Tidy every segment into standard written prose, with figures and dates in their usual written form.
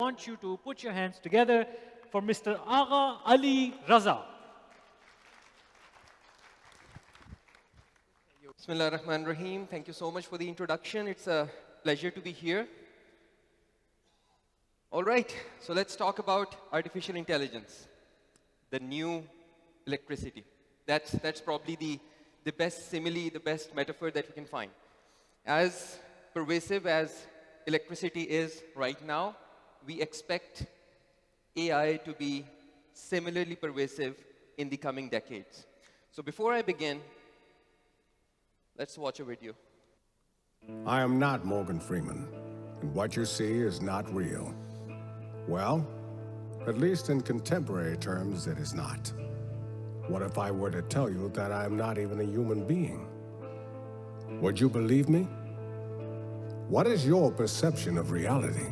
I want you to put your hands together for Mr. Agha Ali Raza. Bismillah ar-Rahman ar-Rahim. Thank you so much for the introduction. It's a pleasure to be here. All right, so let's talk about artificial intelligence, the new electricity. That's probably the best simile, the best metaphor that we can find. As pervasive as electricity is right now, we expect AI to be similarly pervasive in the coming decades. So before I begin, let's watch a video. I am not Morgan Freeman, and what you see is not real. Well, at least in contemporary terms, it is not. What if I were to tell you that I am not even a human being? Would you believe me? What is your perception of reality?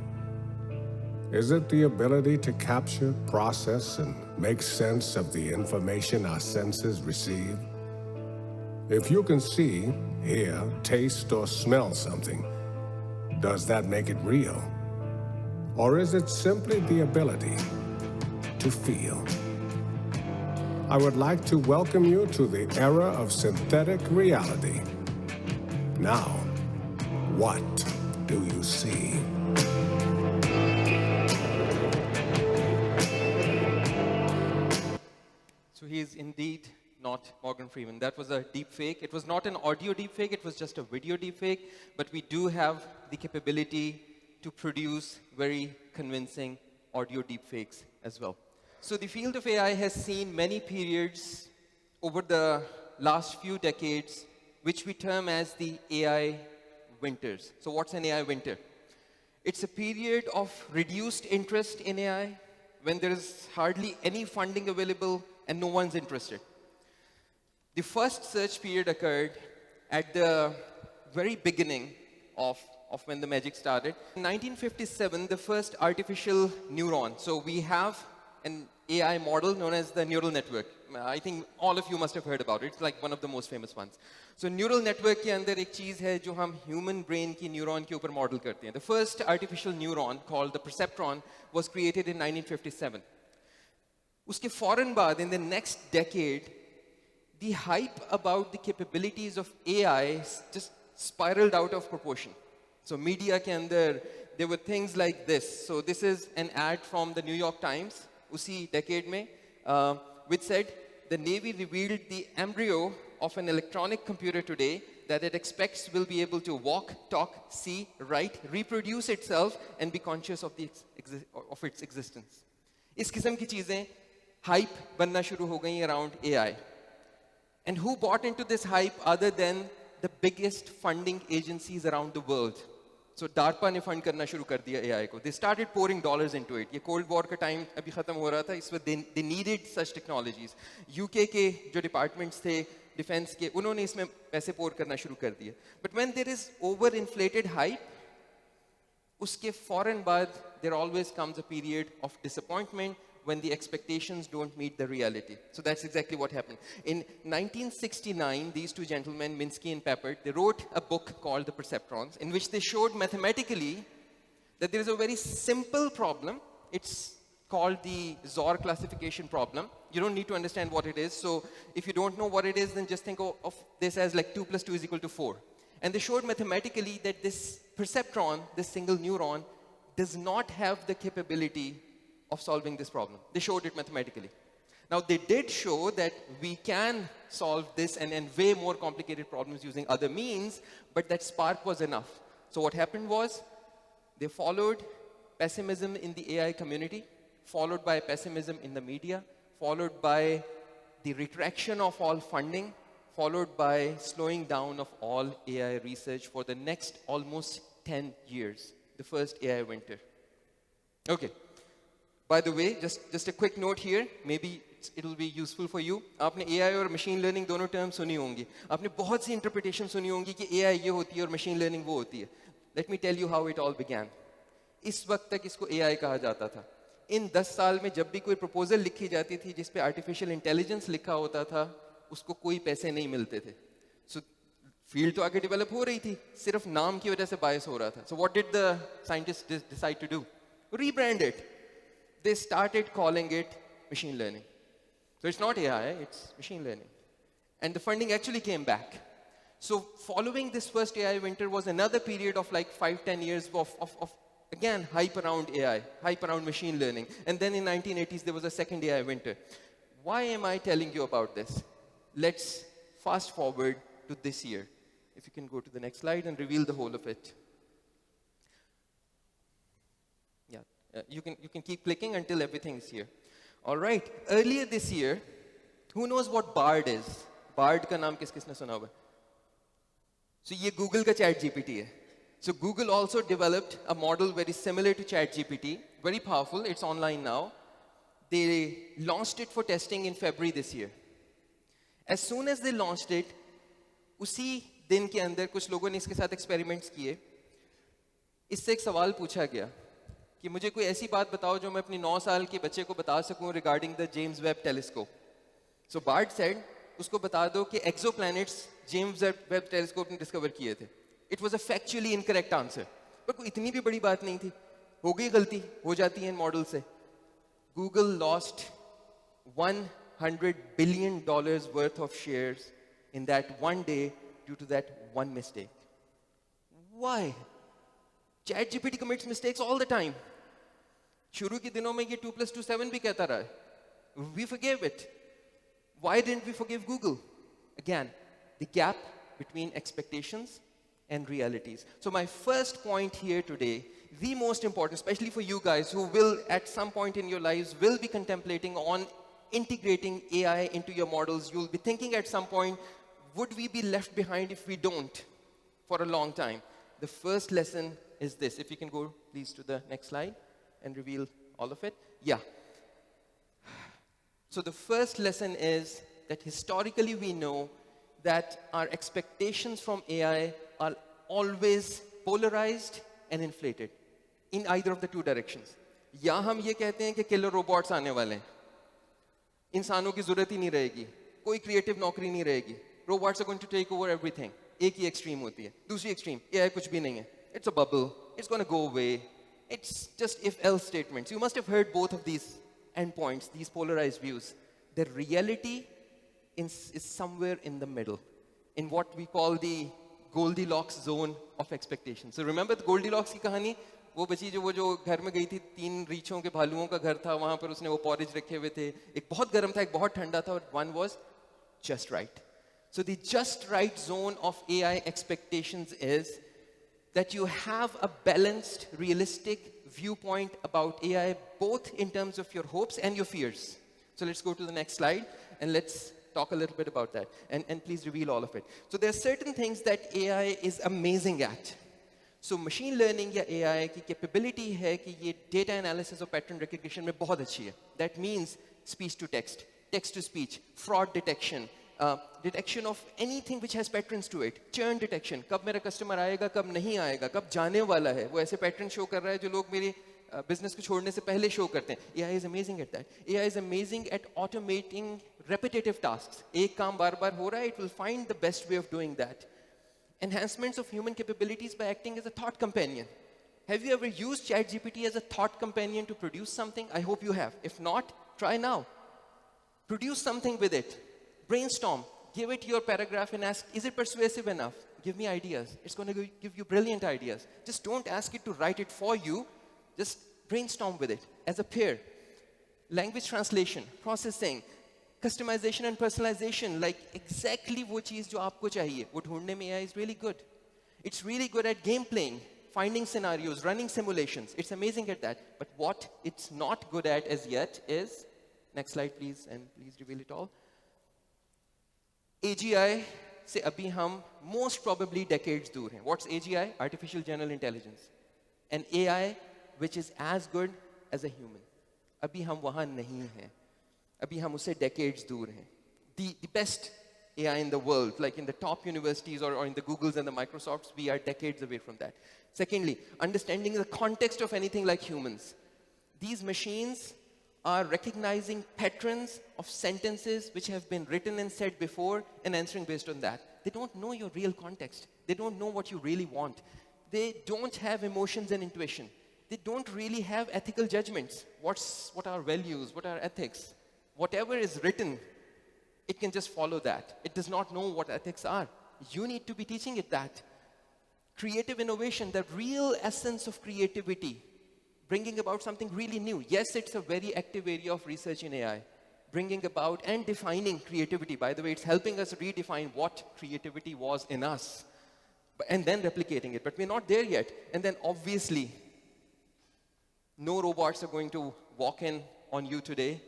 Is it the ability to capture, process, and make sense of the information our senses receive? If you can see, hear, taste, or smell something, does that make it real? Or is it simply the ability to feel? I would like to welcome you to the era of synthetic reality. Now, what do you see? So he is indeed not Morgan Freeman. That was a deep fake. It was not an audio deep fake, it was just a video deep fake. But we do have the capability to produce very convincing audio deep fakes as well. So the field of AI has seen many periods over the last few decades, which we term as the AI winters. So what's an AI winter? It's a period of reduced interest in AI, when there is hardly any funding available and no one's interested. The first search period occurred at the very beginning of when the magic started. In 1957, the first artificial neuron. So we have an AI model known as the neural network. I think all of you must have heard about it. It's like one of the most famous ones. So neural network के अंदर एक चीज़ है जो हम human brain की neuron के ऊपर model करते हैं. The first artificial neuron called the perceptron was created in 1957. उसके फौरन बाद, in the next decade, the hype about the capabilities of AI just spiraled out of proportion. So media के अंदर, there were things like this. So this is an ad from the New York Times, उसी decade में, which said, the Navy revealed the embryo of an electronic computer today that it expects will be able to walk, talk, see, write, reproduce itself, and be conscious of its existence. इस किस्म की चीजें hype बनना शुरू हो गई around AI. And who bought into this hype other than the biggest funding agencies around the world? So DARPA ने fund करना शुरू कर दिया AI को. They started pouring dollars into it. ये Cold War का time अभी खत्म हो रहा था. इस वक्त they needed such technologies. UK के जो departments थे defense के, उन्होंने इसमें पैसे pour करना शुरू कर दिया. But when there is overinflated hype, उसके फौरन बाद there always comes a period of disappointment when the expectations don't meet the reality. So that's exactly what happened. In 1969, these two gentlemen, Minsky and Papert, they wrote a book called The Perceptrons, in which they showed mathematically that there is a very simple problem. It's called the Zor classification problem. You don't need to understand what it is. So if you don't know what it is, then just think of this as like 2 + 2 = 4. And they showed mathematically that this perceptron, this single neuron, does not have the capability of solving this problem. They showed it mathematically. Now, they did show that we can solve this and way more complicated problems using other means, but that spark was enough. So what happened was, they followed pessimism in the AI community, followed by pessimism in the media, followed by the retraction of all funding, followed by slowing down of all AI research for the next almost 10 years, the first AI winter. Okay. By the way, just a quick note here, maybe it'll be useful for you. आपने AI और machine learning दोनों terms सुनी होंगी. आपने बहुत सी interpretation सुनी होंगी कि AI ये होती है और machine learning वो होती है. Let me tell you how it all began. इस वक्त तक इसको AI कहा जाता था. इन 10 साल में जब भी कोई proposal लिखी जाती थी जिस पे artificial intelligence लिखा होता था, उसको कोई पैसे नहीं मिलते थे. So field तो आगे develop हो रही थी, सिर्फ नाम की वजह से bias हो रहा था. So what did the scientists decide to do? rebrand it. They started calling it machine learning. So it's not AI, it's machine learning. And the funding actually came back. So following this first AI winter was another period of like 5-10 years of again, hype around AI, hype around machine learning. And then in 1980s, there was a second AI winter. Why am I telling you about this? Let's fast forward to this year. If you can go to the next slide and reveal the whole of it. Yeah, you can keep clicking until everything is here. All right, earlier this year, who knows what BARD is? BARD का नाम किस-किसने सुना हुआ? So ये Google का Chat GPT है. So Google also developed a model very similar to Chat GPT, very powerful. It's online now. They launched it for testing in February this year. As soon as they launched it, उसी दिन के अंदर कुछ लोगों ने इसके साथ experiments किए. इससे एक सवाल पूछा गया कि मुझे कोई ऐसी बात बताओ जो मैं अपनी 9 साल के बच्चे को बता सकूं regarding the James Webb Telescope. So BARD said, उसको बता दो कि exoplanets James Webb Telescope ने डिस्कवर किए थे. It was a factually incorrect answer. पर कोई इतनी भी बड़ी बात नहीं थी. हो गई गलती, हो जाती है इन मॉडल से. Google lost $100 billion worth of shares in that one day due to that one mistake. Why? ChatGPT commits mistakes all the time. शुरू के दिनों में ये 2 + 2 7 भी कहता रहा है. We forgave it. Why didn't we forgive Google? Again, the gap between expectations and realities. So my first point here today, the most important, especially for you guys who will at some point in your lives will be contemplating on integrating AI into your models. You'll be thinking at some point, would we be left behind if we don't for a long time? The first lesson is this. If you can go please to the next slide and reveal all of it. Yeah. So the first lesson is that historically we know that our expectations from AI are always polarized and inflated in either of the two directions. या हम ये कहते हैं कि killer robots आने वाले हैं. इंसानों की ज़रूरत ही नहीं रहेगी. कोई creative नौकरी नहीं रहेगी. Robots are going to take over everything. एक ही extreme होती है. दूसरी extreme, AI कुछ भी नहीं है. It's a bubble. It's going to go away. It's just if-else statements. You must have heard both of these endpoints, these polarized views. The reality is somewhere in the middle, in what we call the Goldilocks zone of expectation. So remember the Goldilocks की कहानी? वो बच्ची जो घर में गई थी, 3 रीछों के भालुओं का घर था, वहाँ पर उसने वो porridge रखे हुए थे. एक बहुत गर्म था, एक बहुत ठंडा था, और one was just right. So the just right zone of AI expectations is that you have a balanced, realistic viewpoint about AI, both in terms of your hopes and your fears. So let's go to the next slide, and let's talk a little bit about that. And please reveal all of it. So there are certain things that AI is amazing at. So machine learning या AI की capability है कि ये data analysis और pattern recognition में बहुत अच्छी है. That means speech to text, text to speech, fraud detection, detection of anything which has patterns to it, churn detection, कब मेरा customer आएगा, कब नहीं आएगा, कब जाने वाला है, वो ऐसे pattern show कर रहा है जो लोग मेरी business को छोड़ने से पहले show करते हैं. AI is amazing at that. AI is amazing at automating repetitive tasks. एक काम बार-बार हो रहा है, it will find the best way of doing that. Enhancements of human capabilities by acting as a thought companion. Have you ever used ChatGPT as a thought companion to produce something? I hope you have. If not, try now. Produce something with it. Brainstorm. Give it your paragraph and ask, is it persuasive enough? Give me ideas. It's going to give you brilliant ideas. Just don't ask it to write it for you. Just brainstorm with it as a peer. Language translation, processing, customization and personalization, like exactly वो चीज़ जो आपको चाहिए, वो ढूंढने में AI is really good. It's really good at game playing, finding scenarios, running simulations. It's amazing at that. But what it's not good at as yet is, next slide please, and please reveal it all. AGI से अभी हम most probably decades दूर हैं. What's AGI? Artificial General Intelligence. An AI which is as good as a human. अभी हम वहाँ नहीं हैं. अभी हम उससे decades दूर हैं. The best AI in the world, like in the top universities or in the Googles and the Microsofts, we are decades away from that. Secondly, understanding the context of anything like humans. These machines are recognizing patterns of sentences which have been written and said before and answering based on that. They don't know your real context. They don't know what you really want. They don't have emotions and intuition. they don't really have ethical judgments. What are values? What are ethics? Whatever is written, it can just follow that. It does not know what ethics are. You need to be teaching it that. Creative innovation, the real essence of creativity, bringing about something really new. Yes, it's a very active area of research in AI, bringing about and defining creativity. By the way, it's helping us redefine what creativity was in us, and then replicating it. But we're not there yet. And then obviously, no robots are going to walk in on you today,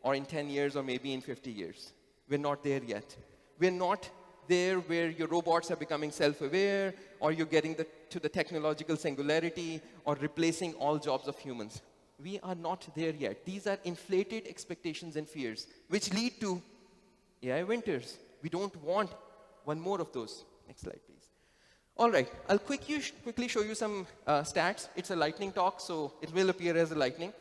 or in 10 years, or maybe in 50 years. We're not there yet. We're not there where your robots are becoming self-aware, or you're getting to the technological singularity, or replacing all jobs of humans. We are not there yet. These are inflated expectations and fears, which lead to AI winters. We don't want one more of those. Next slide, please. All right, I'll quickly show you some stats. It's a lightning talk, so it will appear as a lightning.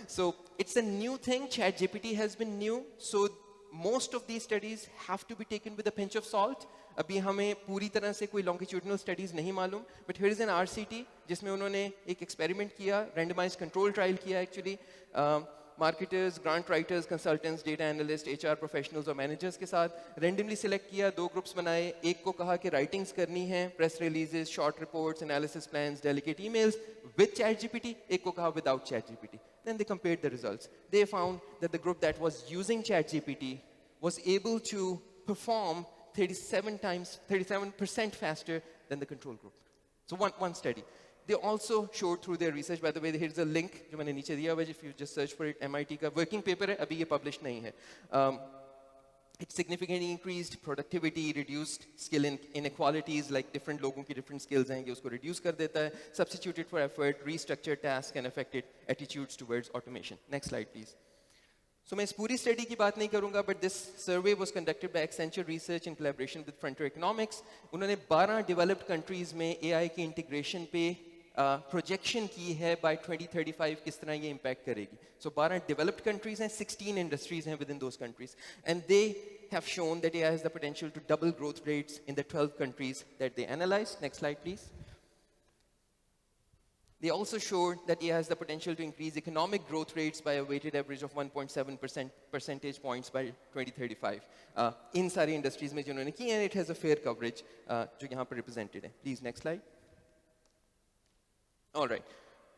So it's a new thing. ChatGPT has been new. So most of these studies have to be taken with a pinch of salt. अभी हमें पूरी तरह से कोई longitudinal studies नहीं मालूम, but here is an RCT जिसमें उन्होंने एक experiment किया, randomized control trial किया actually, marketers, grant writers, consultants, data analysts, HR professionals और managers के साथ randomly select किया, 2 groups बनाए, एक को कहा कि writings करनी है, press releases, short reports, analysis plans, delegate emails with ChatGPT, एक को कहा without ChatGPT. Then they compared the results. They found that the group that was using ChatGPT was able to perform 37% faster than the control group. So one study. They also showed through their research, by the way, here's a link, जो मैंने नीचे दिया हुआ है, if you just search for it, MIT का working paper है, अभी ये published नहीं है. It significantly increased productivity, reduced skill inequalities, like different लोगों की different skills हैं, ये उसको reduce कर देता है, substituted for effort, restructured tasks, and affected attitudes towards automation. Next slide, please. So मैं इस पूरी study की बात नहीं करूँगा, but this survey was conducted by Accenture Research in collaboration with Frontier Economics. उन्होंने 12 developed countries में AI के integration पे projection की है by 2035 किस तरह ये impact करेगी. So 12 developed countries हैं, 16 industries हैं within those countries, and they have shown that AI has the potential to double growth rates in the 12 countries that they analyzed. Next slide, please. They also showed that AI has the potential to increase economic growth rates by a weighted average of 1.7 percentage points by 2035. इन सारी industries में जिन्होंने की, and it has a fair coverage जो यहाँ पर represented है. Please, next slide. All right.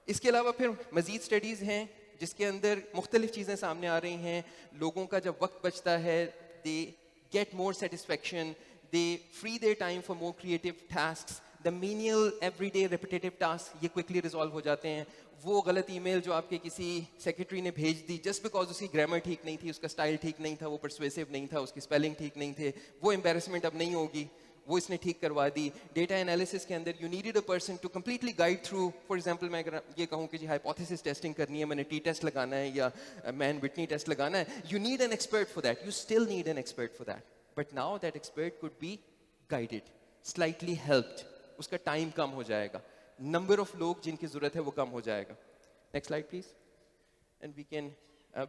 इसके अलावा फिर मज़ीद studies हैं जिसके अंदर मुख्तलिफ चीज़ें सामने आ रही हैं. लोगों का जब वक्त बचता है, they get more satisfaction, they free their time for more creative tasks. The menial, everyday, repetitive tasks ये quickly resolve हो जाते हैं. वो गलत email जो आपके किसी secretary ने भेज दी, just because उसकी grammar ठीक नहीं थी, उसका style ठीक नहीं था, वो persuasive नहीं था, उसकी spelling ठीक नहीं थे, वो embarrassment अब नहीं होगी, वो इसने ठीक करवा दी. Data analysis के अंदर you needed a person to completely guide through. For example, मैं अगर ये कहूँ कि जी hypothesis testing करनी है, मैंने t-test लगाना है या man-Whitney test लगाना है, you need an expert for that. You still need an expert for that. But now that expert could be guided, slightly helped. उसका टाइम कम हो जाएगा, नंबर ऑफ लोग जिनकी जरूरत है वो कम हो जाएगा. Next slide please. And we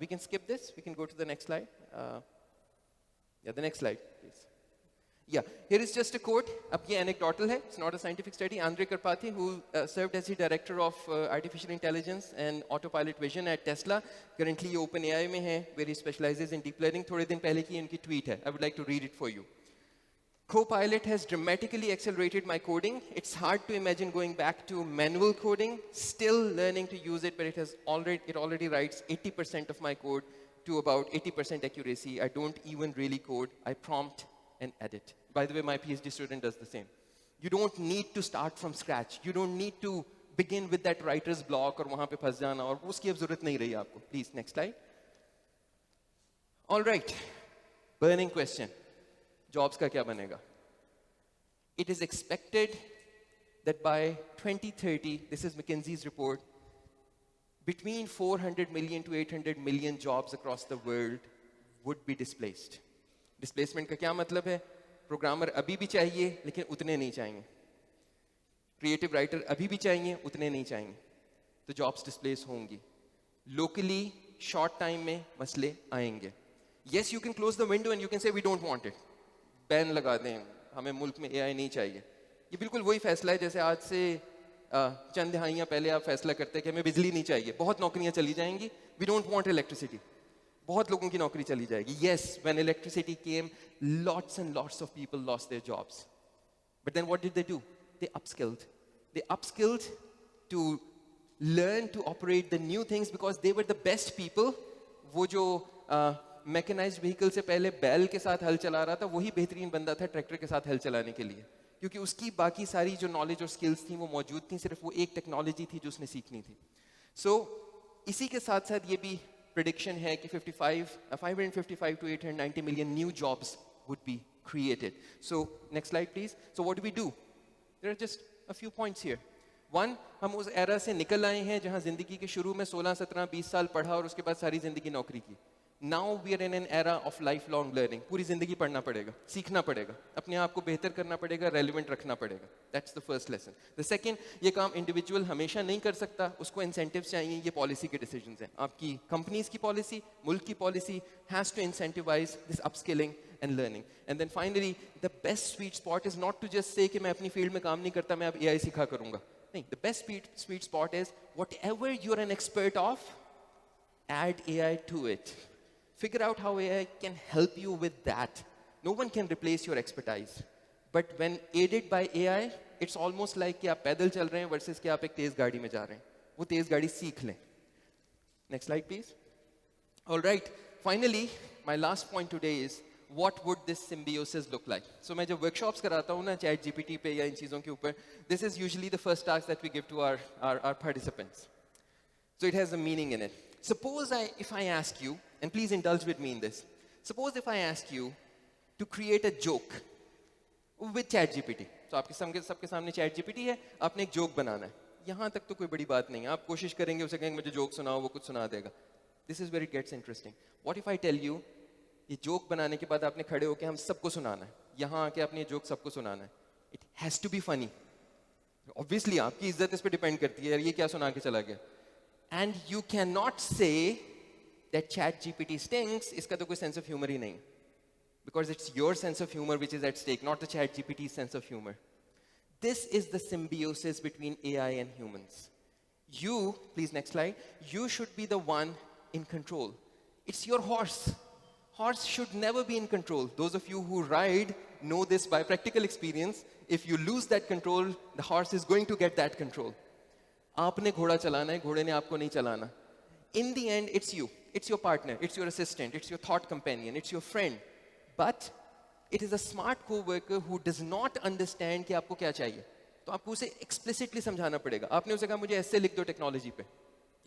can skip this, we can go to the next slide. Yeah the next slide please. Yeah, here is just a quote. अब ये anecdotal है, it's not a scientific study. Andre Karpathy, who served as the director of artificial intelligence and autopilot vision at Tesla, currently OpenAI में है, where he specializes in deep learning. थोड़े दिन पहले की इनकी tweet है. I would like to read it for you. Copilot has dramatically accelerated my coding. It's hard to imagine going back to manual coding, still learning to use it, but it already writes 80% of my code to about 80% accuracy. I don't even really code. I prompt and edit. By the way, my PhD student does the same. You don't need to start from scratch. You don't need to begin with that writer's block और वहाँ पे फंस जाना, और उसकी अब जरूरत नहीं रही आपको. Please, next slide. All right, burning question. Jobs का क्या बनेगा? It is expected that by 2030, this is McKinsey's report, between 400 million to 800 million jobs across the world would be displaced. Displacement का क्या मतलब है? Programmer अभी भी चाहिए, लेकिन उतने नहीं चाहिए. Creative writer अभी भी चाहिए, उतने नहीं चाहिए. तो jobs displace होंगी. Locally, short time में मसले आएंगे. Yes, you can close the window and you can say we don't want it. Ban लगा दें, हमें मुल्क में AI नहीं चाहिए. ये बिल्कुल वही फैसला है जैसे आज से चंद दहाइयाँ पहले आप फैसला करते हैं कि हमें बिजली नहीं चाहिए, बहुत नौकरियाँ चली जाएंगी, वी डोंट वांट इलेक्ट्रिसिटी, बहुत लोगों की नौकरी चली जाएगी. Yes, when electricity came, lots and lots of people lost their jobs. But then what did they do? They upskilled. They upskilled to learn to operate the new things because they were the best people. वो जो mechanised vehicle से पहले बैल के साथ हल चला रहा था, वही बेहतरीन बंदा था ट्रैक्टर के साथ हल चलाने के लिए, क्योंकि उसकी बाकी सारी जो नॉलेज और स्किल्स थी वो मौजूद थी, सिर्फ वो एक टेक्नोलॉजी थी जो उसने सीखनी थी. सो इसी के साथ साथ ये भी prediction है कि 555 to 890 million new jobs would be created. So next slide please. So what do? There are just a few points here. One, हम उस एरा से निकल आए हैं जहां जिंदगी के शुरू में 16, 17, 20 साल पढ़ा और उसके बाद सारी जिंदगी नौकरी की. Now we are in an era of lifelong learning. पूरी जिंदगी पढ़ना पड़ेगा, सीखना पड़ेगा, अपने आप को बेहतर करना पड़ेगा, रेलिवेंट रखना पड़ेगा. That's the first lesson. The second, ये काम इंडिविजुअल हमेशा नहीं कर सकता, उसको इंसेंटिव्स चाहिए, ये पॉलिसी के डिसीजंस हैं. आपकी कंपनीज की पॉलिसी, मुल्क की policy has to incentivize this upskilling and learning. And then finally, the best sweet spot is not to just say कि मैं अपनी फील्ड में काम नहीं करता, मैं अब AI सीखा करूंगा. नहीं, the best sweet spot is whatever you're an expert of, add AI to it. Figure out how AI can help you with that. No one can replace your expertise. But when aided by AI, it's almost like कि आप पैदल चल रहे हैं versus कि आप एक तेज गाड़ी में जा रहे हैं. वो तेज गाड़ी सीख लें. Next slide, please. All right. Finally, my last point today is what would this symbiosis look like? So मैं जब workshops कराता हूँ ना chat GPT पे या इन चीज़ों के ऊपर, this is usually the first task that we give to our participants. So it has a meaning in it. Suppose if I ask you, and please indulge with me in this. Suppose if I ask you to create a joke with ChatGPT. So आपके सबके सामने ChatGPT है, आपने एक joke बनाना है. यहाँ तक तो कोई बड़ी बात नहीं है. आप कोशिश करेंगे, उसे कहेंगे मुझे joke सुनाओ, वो कुछ सुना देगा. This is where it gets interesting. What if I tell you, ये joke बनाने के बाद आपने खड़े होकर हम सबको सुनाना है. यहाँ आके आपने ये joke सबको सुनाना है. It has to be funny. Obviously आपकी इज्जत इस पे depend करती है. यार ये क्या सुना के चला गया. And you cannot say that ChatGPT stinks, इसका तो कोई sense of humor ही नहीं. Because it's your sense of humor which is at stake, not the ChatGPT's sense of humor. This is the symbiosis between AI and humans. You, please next slide, you should be the one in control. It's your horse. Horse should never be in control. Those of you who ride know this by practical experience. If you lose that control, the horse is going to get that control. आपने घोड़ा चलाना है, घोड़े ने आपको नहीं चलाना. In the end, it's you. It's your partner. It's your assistant. It's your thought companion. It's your friend. But it is a smart co-worker who does not understand कि आपको क्या चाहिए. तो आपको उसे explicitly समझाना पड़ेगा. आपने उसे कहा मुझे ऐसे लिख दो टेक्नोलॉजी पे.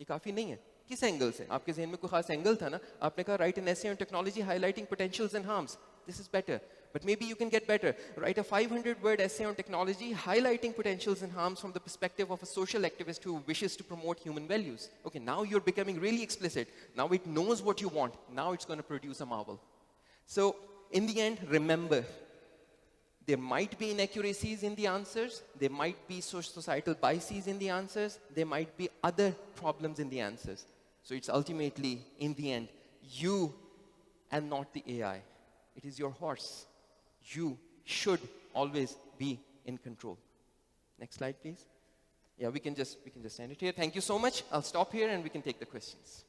ये काफी नहीं है. किस एंगल से? आपके ज़हन में कोई खास एंगल था ना? आपने कहा write an essay on technology highlighting potentials and harms. This is better. But maybe you can get better. Write a 500-word essay on technology highlighting potentials and harms from the perspective of a social activist who wishes to promote human values. Okay, now you're becoming really explicit. Now it knows what you want. Now it's going to produce a marvel. So in the end, remember, there might be inaccuracies in the answers. There might be societal biases in the answers. There might be other problems in the answers. So it's ultimately, in the end, you and not the AI. It is your horse. You should always be in control. Next slide, please. Yeah, we can just end it here. Thank you so much. I'll stop here and we can take the questions.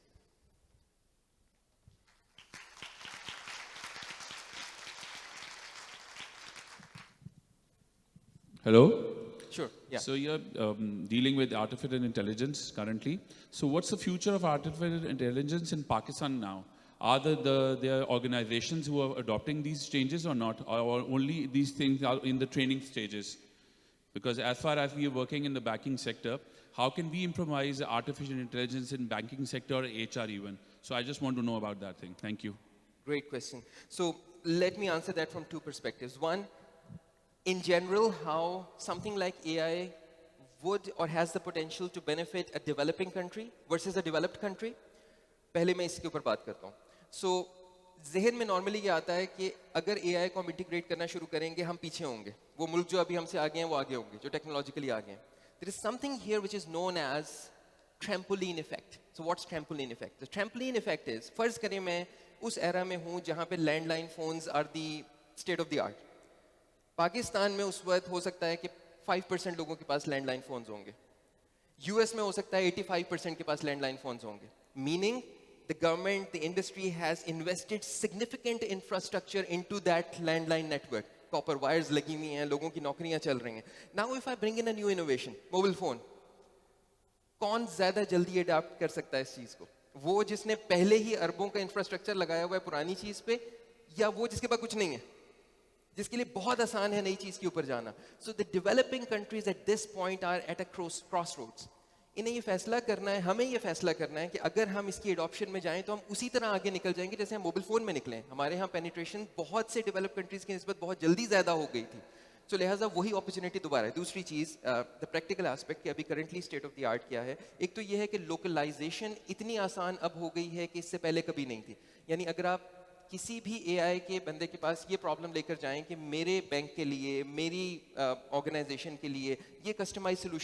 Hello? Sure, yeah. So you're dealing with artificial intelligence currently. So what's the future of artificial intelligence in Pakistan now? Are there organizations who are adopting these changes or not? Or only these things are in the training stages? Because as far as we are working in the banking sector, how can we improvise artificial intelligence in banking sector or HR even? So I just want to know about that thing. Thank you. Great question. So let me answer that from two perspectives. One, in general, how something like AI would or has the potential to benefit a developing country versus a developed country. पहले मैं इसके ऊपर बात करता हूँ. So ज़हन में normally ये आता है कि अगर AI को हम integrate करना शुरू करेंगे, हम पीछे होंगे. वो मुल्क जो अभी हमसे आगे हैं, वो आगे होंगे, जो technologically आगे हैं. There is something here which is known as trampoline effect. So what's trampoline effect? The trampoline effect is, फर्ज करें मैं उस era में हूँ जहाँ पे landline phones are the state of the art. Pakistan में उस वक्त हो सकता है कि 5% लोगों के पास लैंडलाइन फोन्स होंगे. यूएस में हो सकता है 85% के पास लैंडलाइन फोन्स होंगे, meaning the government, the industry has invested significant infrastructure into that landline network. Copper wires लगी हुई हैं, लोगों की नौकरियां चल रही हैं. Now if I bring in a new innovation, mobile phone, कौन ज्यादा जल्दी अडाप्ट कर सकता है इस चीज को? वो जिसने पहले ही अरबों का इंफ्रास्ट्रक्चर लगाया हुआ है पुरानी चीज पे, या वो जिसके पास कुछ नहीं है, जिसके लिए बहुत आसान है नई चीज के ऊपर जाना? So the developing countries at this point are at a crossroads. इन्हें ये फैसला करना है, हमें ये फैसला करना है कि अगर हम इसकी एडॉप्शन में जाएं तो हम उसी तरह आगे निकल जाएंगे जैसे हम मोबाइल फोन में निकले. हमारे यहाँ पेनिट्रेशन बहुत से डेवलप कंट्रीज की निस्बत बहुत जल्दी ज्यादा हो गई थी. सो लिहाजा वही अपॉर्चुनिटी दोबारा है. दूसरी चीज, द प्रैक्टिकल एस्पेक्ट कि अभी currently state of the art क्या है. एक तो ये है कि लोकलाइजेशन इतनी आसान अब हो गई है कि इससे पहले कभी नहीं थी. यानी अगर आप किसी भी एआई के बंदे के पास ये प्रॉब्लम लेकर जाएं कि मेरे बैंक के लिए, मेरी ऑर्गेनाइजेशन के लिए ये कस्टमाइज सोल्यूशन